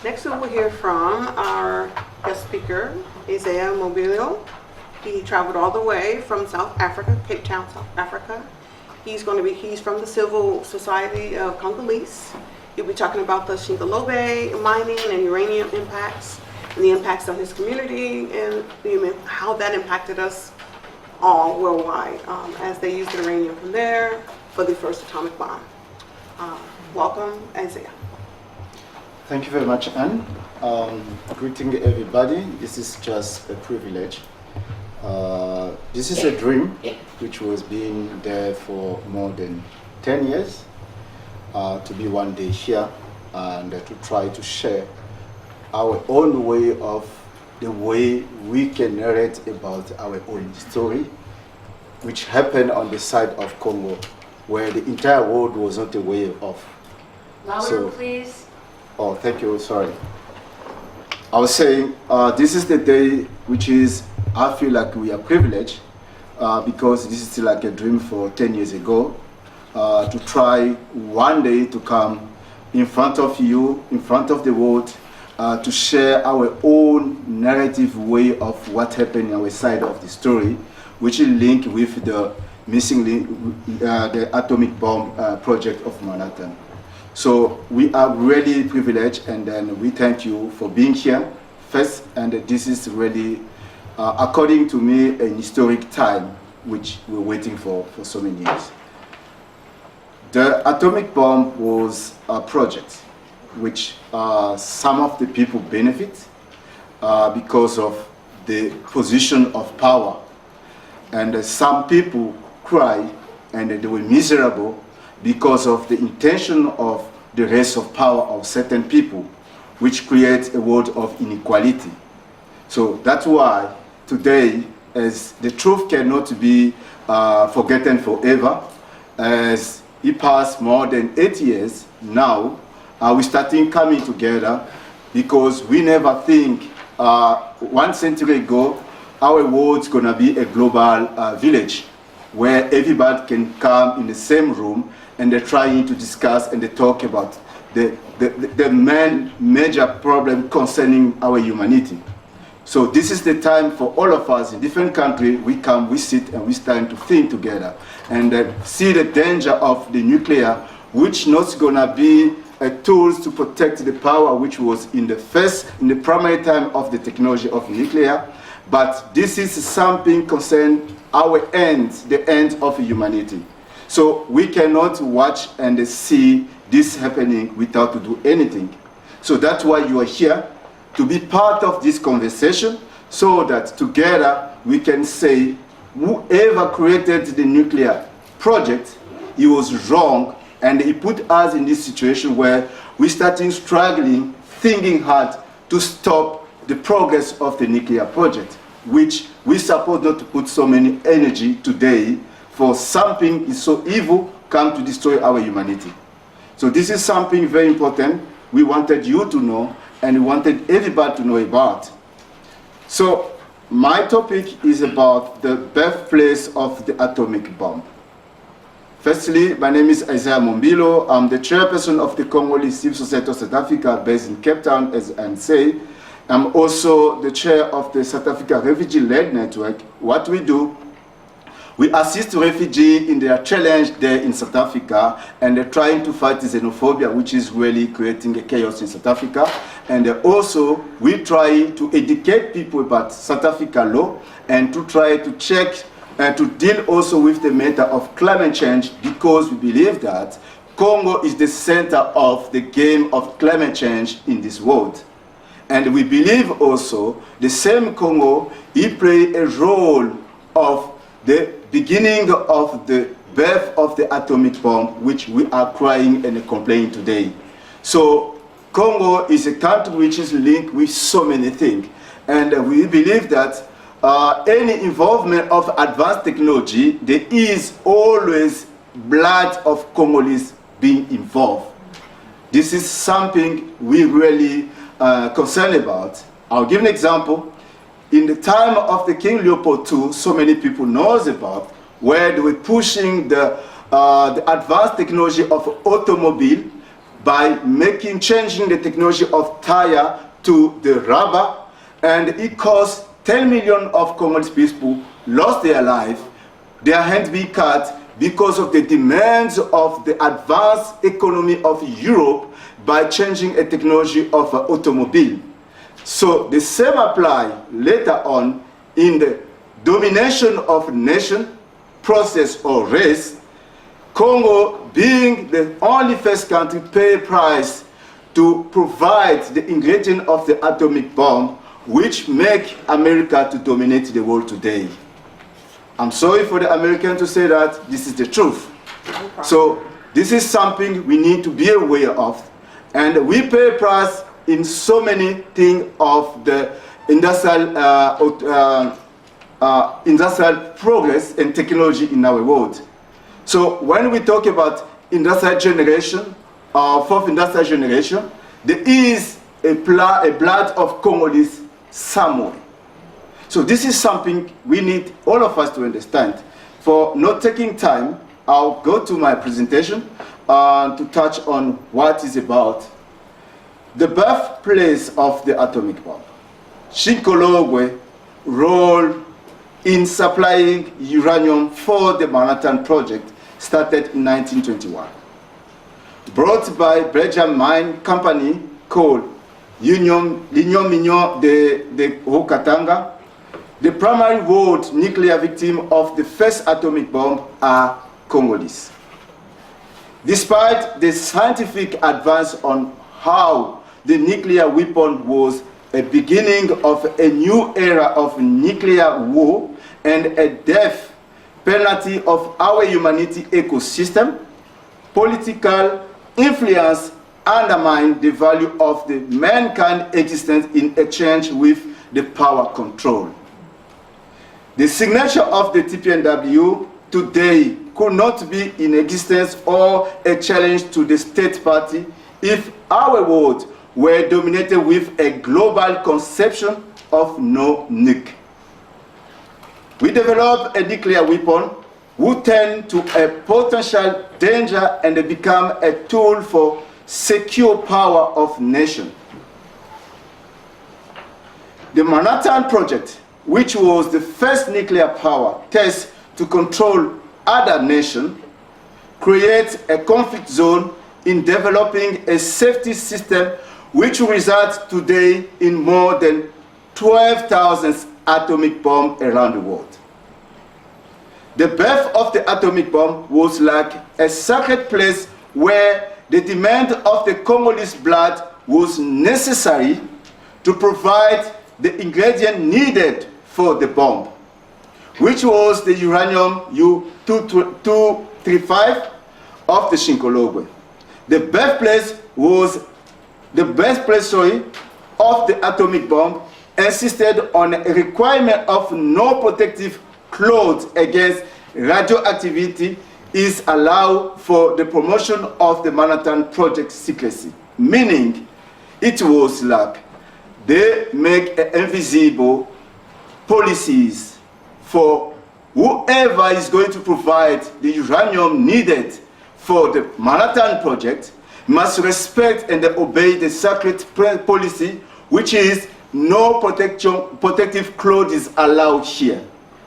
Next we will hear from our guest speaker, Isaiha Mongombe. He traveled all the way from South Africa, Cape Town, South Africa. He's from the Civil Society of Congolese. He'll be talking about the Shingalobe mining and uranium impacts, and the impacts on his community, and how that impacted us all worldwide as they used uranium from there for the first atomic bomb. Welcome, Isaiha. Thank you very much, Anne. Greeting everybody. This is just a privilege. This is a dream which was being there for more than 10 years to be one day here and to try to share our own way of the way we can narrate about our own story, which happened on the side of Congo, where the entire world was not aware of. Louder, please. Oh, thank you, sorry. I was saying, this is the day which is, I feel like we are privileged because this is like a dream for 10 years ago, to try one day to come in front of you, in front of the world, to share our own narrative way of what happened on our side of the story, which is linked with the missing link, the atomic bomb project of Manhattan. So we are really privileged, and then we thank you for being here first, and this is really, according to me, an historic time which we're waiting for so many years. The atomic bomb was a project which some of the people benefit because of the position of power, and some people cry and they were miserable because of the intention of the race of power of certain people, which creates a world of inequality. So that's why today, as the truth cannot be forgotten forever, as it passed more than 8 years now, we're starting coming together because we never think 1 century ago our world's gonna be a global village where everybody can come in the same room and they're trying to discuss and they talk about the main major problem concerning our humanity. So this is the time for all of us in different countries, we come, we sit, and we start to think together and see the danger of the nuclear, which not gonna be a tool to protect the power which was in the primary time of the technology of nuclear, but this is something concern our end, the end of humanity. So we cannot watch and see this happening without to do anything. So that's why you are here, to be part of this conversation, so that together we can say whoever created the nuclear project, he was wrong, and he put us in this situation where we're starting struggling, thinking hard to stop the progress of the nuclear project, which we supposed not to put so many energy today for something is so evil come to destroy our humanity. So this is something very important we wanted you to know and we wanted everybody to know about. So my topic is about the birthplace of the atomic bomb. Firstly, my name is Isaiha Mombilo. I'm the chairperson of the Congolese Civil Society of South Africa based in Cape Town, as Anne said. I'm also the chair of the South Africa Refugee-Led Network. What we do, we assist refugees in their challenge there in South Africa, and they're trying to fight xenophobia, which is really creating a chaos in South Africa. And also, we try to educate people about South Africa law and to try to check and to deal also with the matter of climate change, because we believe that Congo is the center of the game of climate change in this world. And we believe also the same Congo, he played a role of the beginning of the birth of the atomic bomb, which we are crying and complaining today. So Congo is a country which is linked with so many things. And we believe that any involvement of advanced technology, there is always blood of Congolese being involved. This is something we really concerned about. I'll give an example. In the time of the King Leopold II, so many people knows about, where they were pushing the advanced technology of automobile, by changing the technology of tire to the rubber, and it caused 10 million of Congolese people lost their life, their hands being cut because of the demands of the advanced economy of Europe by changing a technology of an automobile. So the same apply later on in the domination of nation, process or race. Congo being the only first country pay price to provide the ingredient of the atomic bomb, which make America to dominate the world today. I'm sorry for the American to say that, this is the truth. No, So this is something we need to be aware of, and we pay price in so many things of the industrial progress and technology in our world. So when we talk about industrial generation, fourth industrial generation, there is a blood of Congolese somewhere. So this is something we need all of us to understand. For not taking time, I'll go to my presentation to touch on what is about the birthplace of the atomic bomb. Congolese role in supplying uranium for the Manhattan Project started in 1921. Brought by Belgian mine company called L'Union Minière de Haut-Katanga. The primary world nuclear victim of the first atomic bomb are Congolese. Despite the scientific advance on how the nuclear weapon was a beginning of a new era of nuclear war and a death penalty of our humanity ecosystem, political influence undermined the value of the mankind existence in exchange with the power control. The signature of the TPNW today could not be in existence or a challenge to the state party if our world were dominated with a global conception of no nuke. We develop a nuclear weapon who turn to a potential danger and become a tool for secure power of nation. The Manhattan Project, which was the first nuclear power test to control other nations, creates a conflict zone in developing a safety system which results today in more than 12,000 atomic bombs around the world. The birth of the atomic bomb was like a sacred place where the demand of the Congolese blood was necessary to provide the ingredient needed for the bomb, which was the uranium U-235 of the Congolese. The birthplace of the atomic bomb insisted on a requirement of no protective clothes against radioactivity is allowed for the promotion of the Manhattan Project secrecy, meaning it was like they make invisible policies for whoever is going to provide the uranium needed for the Manhattan Project must respect and obey the sacred policy, which is no protective clothes allowed here.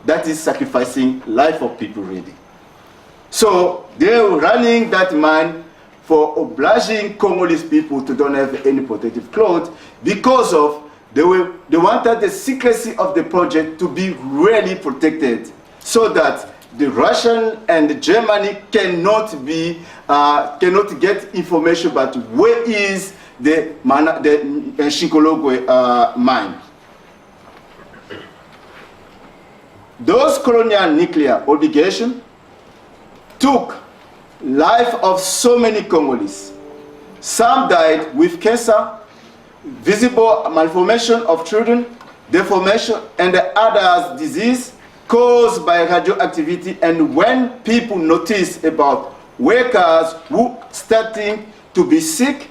That is sacrificing life of people really. So they were running that mine for obliging Congolese people to don't have any protective clothes because of they wanted the secrecy of the project to be really protected so that the Russian and the Germany cannot get information about where is the Congolese mine. Those colonial nuclear obligations took life of so many Congolese. Some died with cancer, visible malformation of children, deformation, and others disease caused by radioactivity. And when people notice about workers who starting to be sick,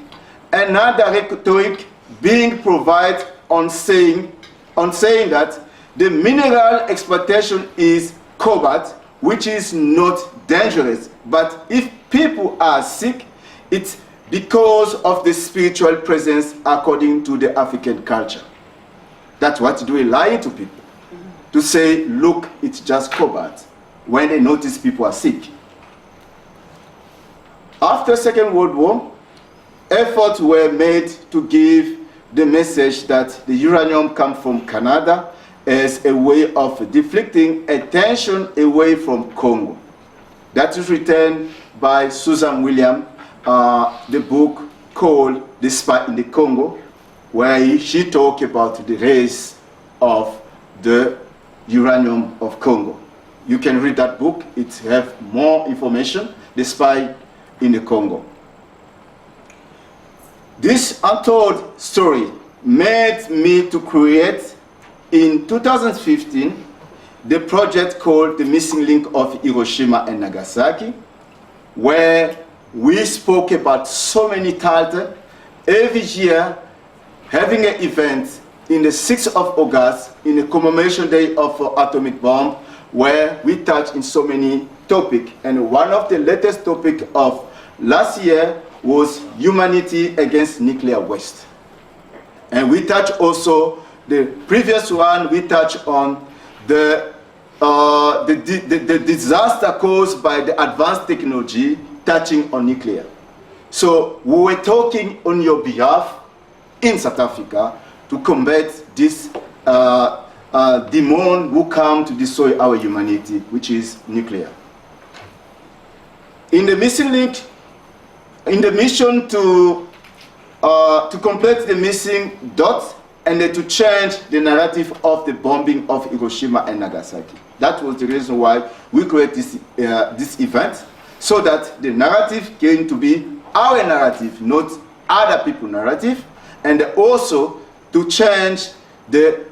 another rhetoric being provided on saying that the mineral exploitation is cobalt, which is not dangerous, but if people are sick, it because of the spiritual presence according to the African culture. That's what they were lying to people. To say, look, it's just cobalt, when they notice people are sick. After Second World War, efforts were made to give the message that the uranium comes from Canada as a way of deflecting attention away from Congo. That is written by Susan Williams, the book called The Spy in the Congo, where she talks about the race of the uranium of Congo. You can read that book, it has more information, The Spy in the Congo. This untold story made me to create, in 2015, the project called The Missing Link of Hiroshima and Nagasaki, where we spoke about so many titles. Every year, having an event in the 6th of August, in the commemoration day of atomic bomb, where we touch in so many topics. And one of the latest topics of last year was humanity against nuclear waste. And we touch also, the previous one, we touch on the disaster caused by the advanced technology touching on nuclear. So we were talking on your behalf in South Africa to combat this demon who come to destroy our humanity, which is nuclear. In the missing link, in the mission to complete the missing dot and to change the narrative of the bombing of Hiroshima and Nagasaki. That was the reason why we created this event, so that the narrative came to be our narrative, not other people's narrative, and also to change the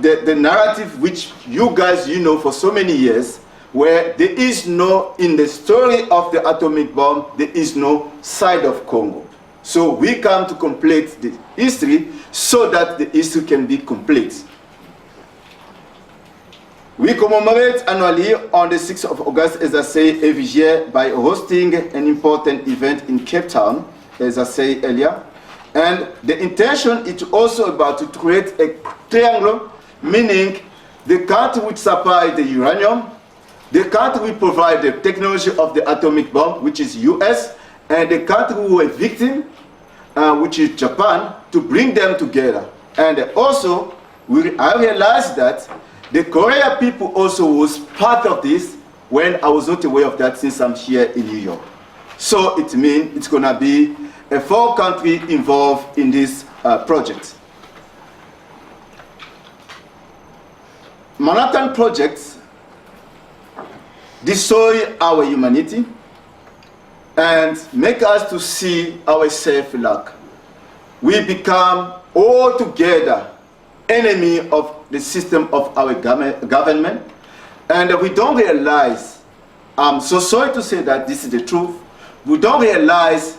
narrative which you guys know for so many years, where there is no, in the story of the atomic bomb, there is no side of Congo. So we come to complete the history so that the history can be complete. We commemorate annually on the 6th of August, as I say, every year by hosting an important event in Cape Town, as I said earlier. And the intention is also about to create a triangle, meaning the country which supplies the uranium, the country which provides the technology of the atomic bomb, which is US, and the country who are victim, which is Japan, to bring them together. And also, I realized that the Korean people also was part of this, when I was not aware of that since I'm here in New York. So it means it's gonna be a 4 countries involved in this project. Manhattan projects destroy our humanity and make us to see ourselves like we become altogether enemy of the system of our government, and we don't realize, I'm so sorry to say that this is the truth, we don't realize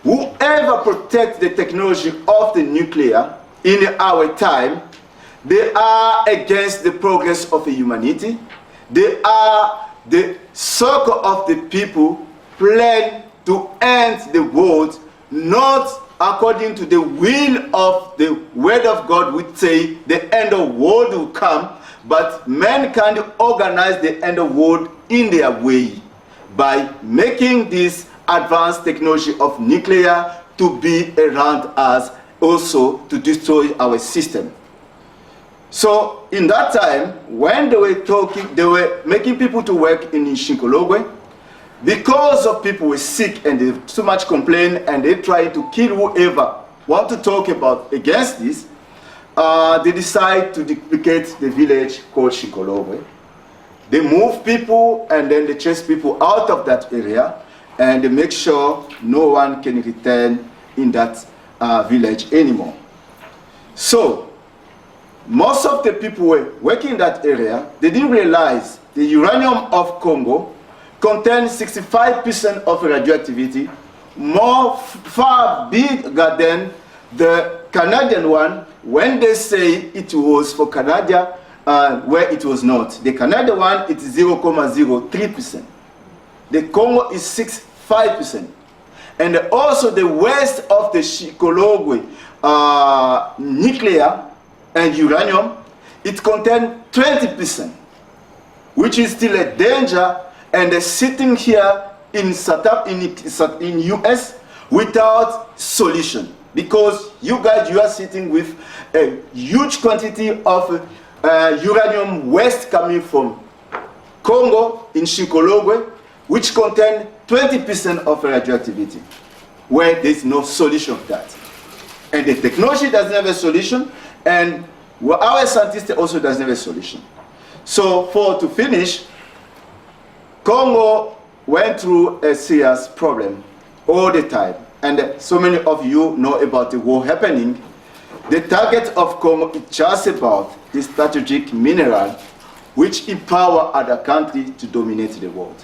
whoever protects the technology of the nuclear in our time, they are against the progress of humanity. They are the circle of the people plan to end the world, not according to the will of the word of God, which say the end of the world will come, but mankind organize the end of the world in their way by making this advanced technology of nuclear to be around us, also to destroy our system. So in that time, when they were talking, they were making people to work in Shinkologwe, because of people were sick and they too much complain and they try to kill whoever want to talk about against this, they decide to duplicate the village called Shinkologwe. They move people and then they chase people out of that area, and they make sure no one can return in that village anymore. So most of the people were working in that area, they didn't realize the uranium of Congo contains 65% of radioactivity, far bigger than the Canadian one, when they say it was for Canada, where it was not. The Canadian one, it is 0.03%. The Congo is 65%. and also the west of the Shikologwe nuclear and uranium, it contains 20%, which is still a danger, and sitting here in US without solution, because you guys, you are sitting with a huge quantity of uranium waste coming from Congo in Shikologwe, which contain 20% of radioactivity, where there's no solution of that. And the technology doesn't have a solution, and our scientists also doesn't have a solution. So to finish, Congo went through a serious problem all the time, and so many of you know about the war happening. The target of Congo is just about the strategic mineral which empower other countries to dominate the world.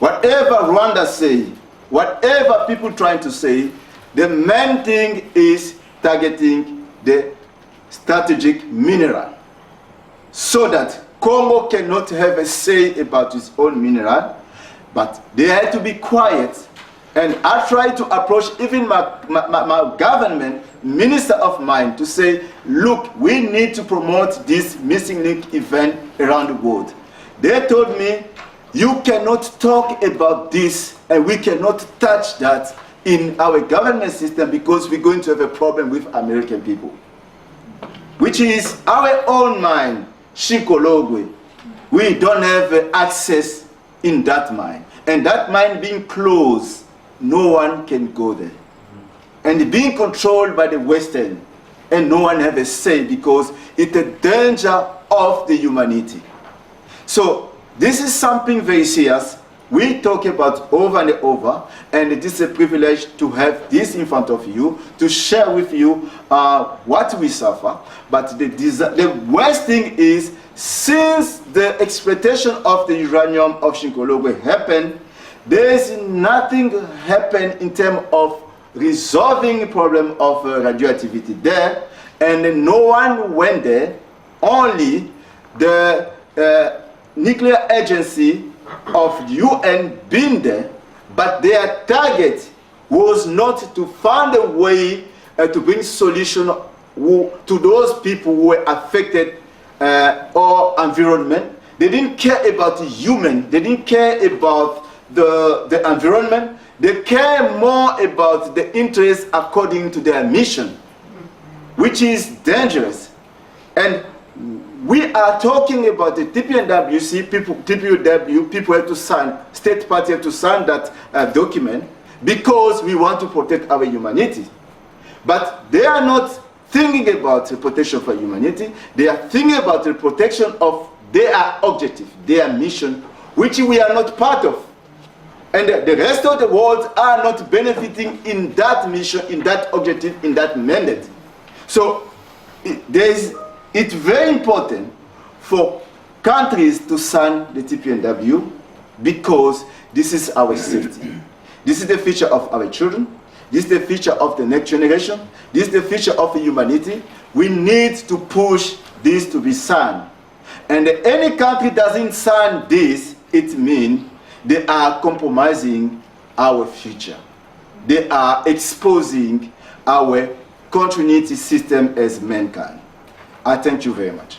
Whatever Rwanda say, whatever people trying to say, the main thing is targeting the strategic mineral, so that Congo cannot have a say about its own mineral, but they have to be quiet. And I try to approach even my government, minister of mine, to say, look, we need to promote this missing link event around the world. They told me, you cannot talk about this and we cannot touch that in our government system because we're going to have a problem with American people. Which is our own mine, Shikologwe. We don't have access in that mine. And that mine being closed, no one can go there. And being controlled by the Western, and no one have a say because it's a danger of the humanity. So this is something very serious. We talk about over and over, and it is a privilege to have this in front of you, to share with you what we suffer. But the worst thing is, since the exploitation of the uranium of Shikologwe happened, there is nothing happen in terms of resolving the problem of radioactivity there, and no one went there. Only the nuclear agency of UN been there, but their target was not to find a way to bring solution to those people who were affected or environment. They didn't care about the human, they didn't care about the environment. They care more about the interests according to their mission, which is dangerous. And we are talking about the TPNWC, people have to sign, state party have to sign that document because we want to protect our humanity. But they are not thinking about the protection for humanity, they are thinking about the protection of their objective, their mission, which we are not part of. And the rest of the world are not benefiting in that mission, in that objective, in that mandate. So it's very important for countries to sign the TPNW because this is our safety. This is the future of our children. This is the future of the next generation. This is the future of humanity. We need to push this to be signed. And any country doesn't sign this, it means they are compromising our future. They are exposing our continuity system as mankind. I thank you very much.